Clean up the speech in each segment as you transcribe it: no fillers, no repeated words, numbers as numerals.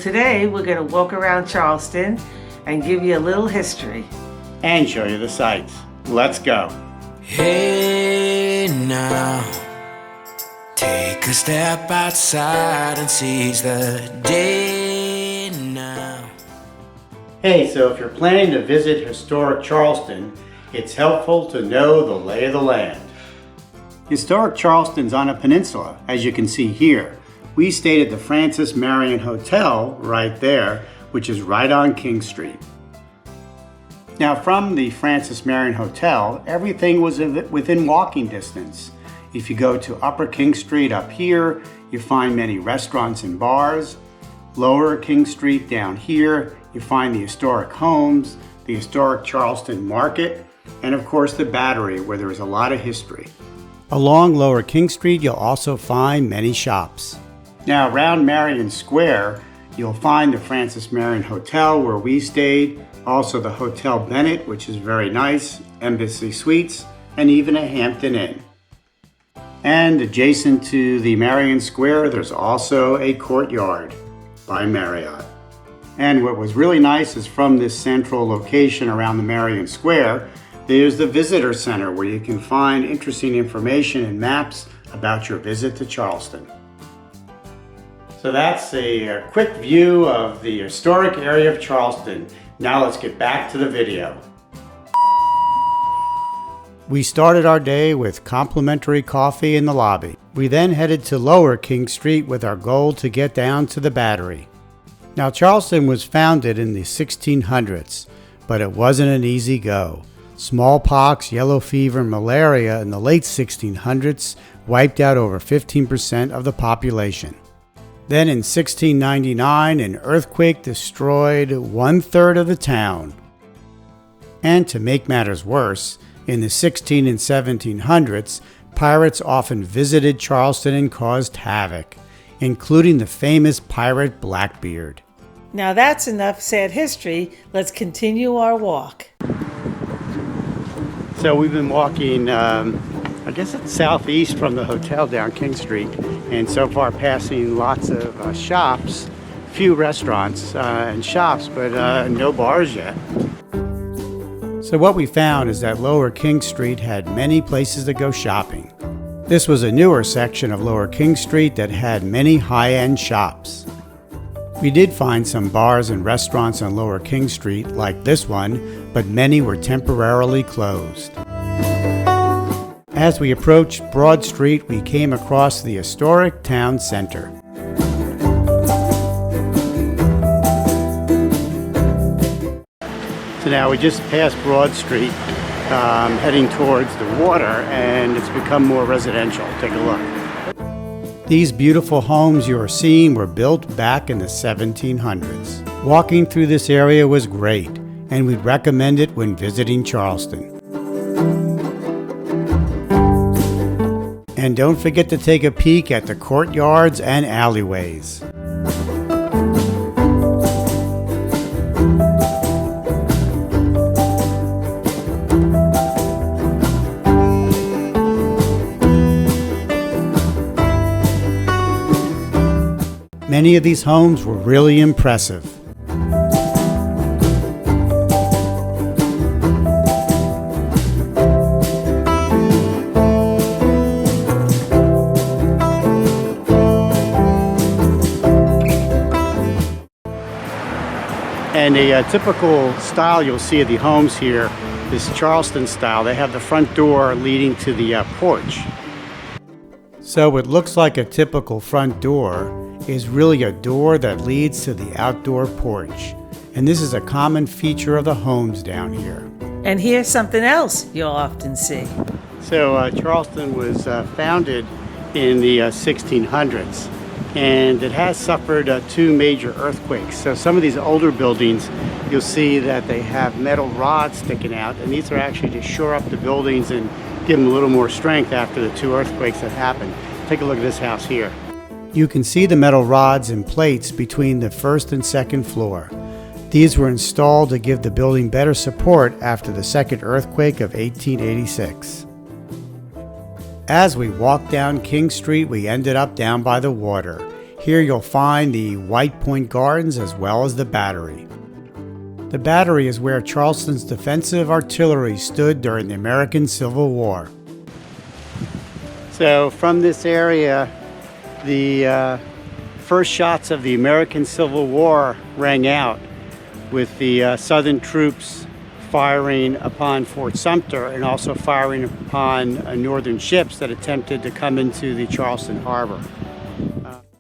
today we're going to walk around Charleston and give you a little history. And show you the sights. Let's go. Hey now, take a step outside and seize the day now. Hey, so if you're planning to visit historic Charleston, it's helpful to know the lay of the land. Historic Charleston's on a peninsula, as you can see here. We stayed at the Francis Marion Hotel right there, which is right on King Street. Now from the Francis Marion Hotel, everything was within walking distance. If you go to Upper King Street up here, you find many restaurants and bars. Lower King Street down here, you find the historic homes, the historic Charleston Market, and of course the Battery, where there is a lot of history. Along Lower King Street, you'll also find many shops. Now around Marion Square, you'll find the Francis Marion Hotel where we stayed, also the Hotel Bennett, which is very nice, Embassy Suites, and even a Hampton Inn. And adjacent to the Marion Square, there's also a Courtyard by Marriott. And what was really nice is from this central location around the Marion Square, there's the Visitor Center where you can find interesting information and maps about your visit to Charleston. So that's a quick view of the historic area of Charleston. Now let's get back to the video. We started our day with complimentary coffee in the lobby. We then headed to Lower King Street with our goal to get down to the Battery. Now Charleston was founded in the 1600s, but it wasn't an easy go. Smallpox, yellow fever, and malaria in the late 1600s wiped out over 15% of the population. Then in 1699, an earthquake destroyed 1/3 of the town. And to make matters worse, in the 16 and 1700s, pirates often visited Charleston and caused havoc, including the famous pirate Blackbeard. Now that's enough sad history. Let's continue our walk. So we've been walking, I guess it's southeast from the hotel down King Street, and so far passing lots of shops, few restaurants and shops, but no bars yet. So what we found is that Lower King Street had many places to go shopping. This was a newer section of Lower King Street that had many high-end shops. We did find some bars and restaurants on Lower King Street, like this one, but many were temporarily closed. As we approached Broad Street, we came across the historic town center. So now we just passed Broad Street, heading towards the water, and it's become more residential. Take a look. These beautiful homes you are seeing were built back in the 1700s. Walking through this area was great, and we'd recommend it when visiting Charleston. And don't forget to take a peek at the courtyards and alleyways. Many of these homes were really impressive. And a typical style you'll see of the homes here is Charleston style. They have the front door leading to the porch. So what looks like a typical front door is really a door that leads to the outdoor porch. And this is a common feature of the homes down here. And here's something else you'll often see. So Charleston was founded in the 1600s, and it has suffered 2 major earthquakes. So some of these older buildings, you'll see that they have metal rods sticking out, and these are actually to shore up the buildings and give them a little more strength after the 2 earthquakes that happened. Take a look at this house here. You can see the metal rods and plates between the first and second floor. These were installed to give the building better support after the second earthquake of 1886. As we walked down King Street, we ended up down by the water. Here you'll find the White Point Gardens as well as the Battery. The Battery is where Charleston's defensive artillery stood during the American Civil War. So from this area, the first shots of the American Civil War rang out with the Southern troops firing upon Fort Sumter and also firing upon Northern ships that attempted to come into the Charleston harbor.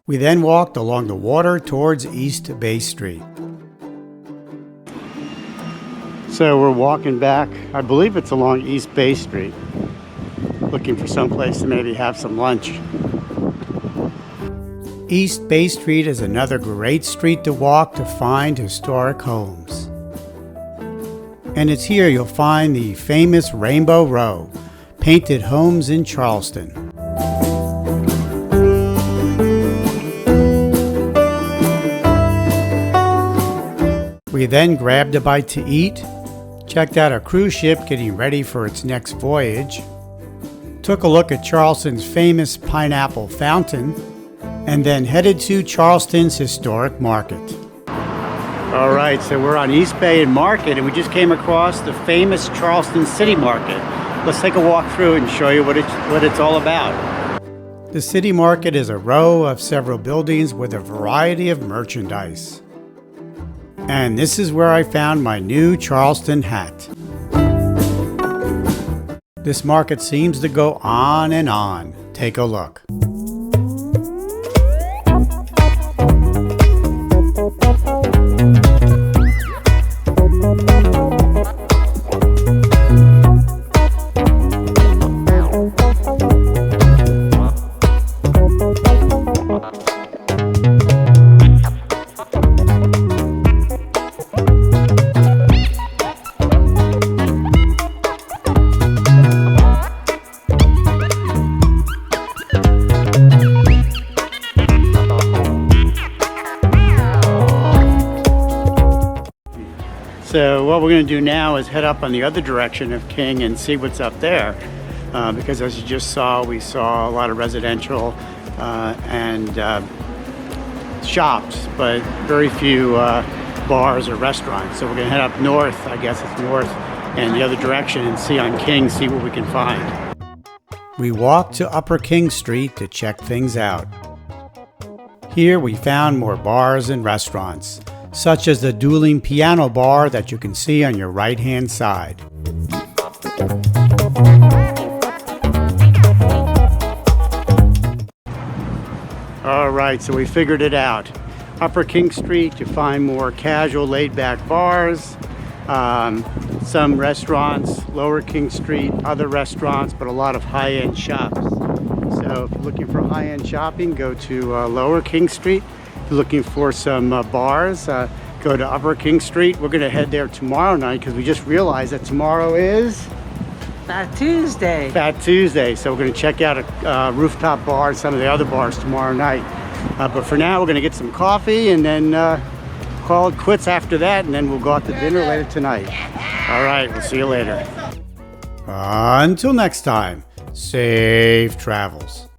We then walked along the water towards East Bay Street. So we're walking back, I believe it's along East Bay Street, looking for some place to maybe have some lunch. East Bay Street is another great street to walk to find historic homes. And it's here you'll find the famous Rainbow Row, painted homes in Charleston. We then grabbed a bite to eat, checked out a cruise ship getting ready for its next voyage, took a look at Charleston's famous pineapple fountain, and then headed to Charleston's historic market. All right, so we're on East Bay and Market, and we just came across the famous Charleston City Market. Let's take a walk through it and show you what it's all about. The City Market is a row of several buildings with a variety of merchandise. And this is where I found my new Charleston hat. This market seems to go on and on. Take a look. So what we're going to do now is head up on the other direction of King and see what's up there. Because as you just saw, we saw a lot of residential and shops, but very few bars or restaurants. So we're going to head up north, I guess it's north, and the other direction and see on King, see what we can find. We walked to Upper King Street to check things out. Here we found more bars and restaurants, such as the Dueling Piano Bar that you can see on your right-hand side. All right, so we figured it out. Upper King Street, you find more casual, laid-back bars, some restaurants. Lower King Street, other restaurants, but a lot of high-end shops. So if you're looking for high-end shopping, go to Lower King Street. If you're looking for some bars, go to Upper King Street. We're going to head there tomorrow night because we just realized that tomorrow is Fat Tuesday. Fat Tuesday. So we're going to check out a rooftop bar and some of the other bars tomorrow night. But for now, we're going to get some coffee and then call it quits after that, and then we'll go out to dinner later tonight. All right, we'll see you later. Until next time, safe travels.